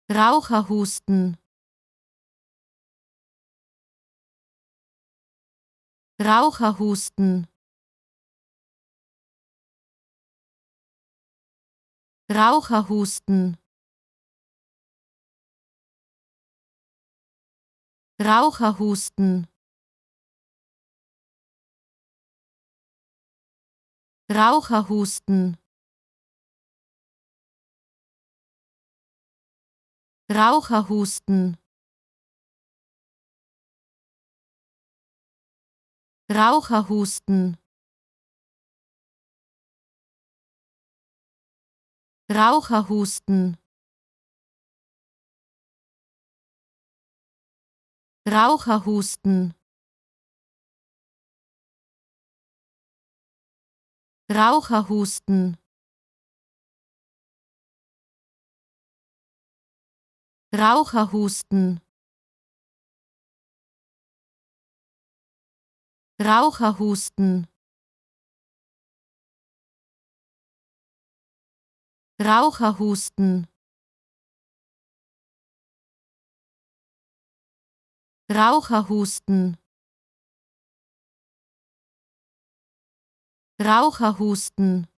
Raucherhusten. Raucherhusten. Raucherhusten. Raucherhusten. Raucherhusten. Raucherhusten. Raucherhusten. Raucherhusten. Raucherhusten. Raucherhusten. Raucherhusten. Raucherhusten. Raucherhusten. Raucherhusten. Raucherhusten.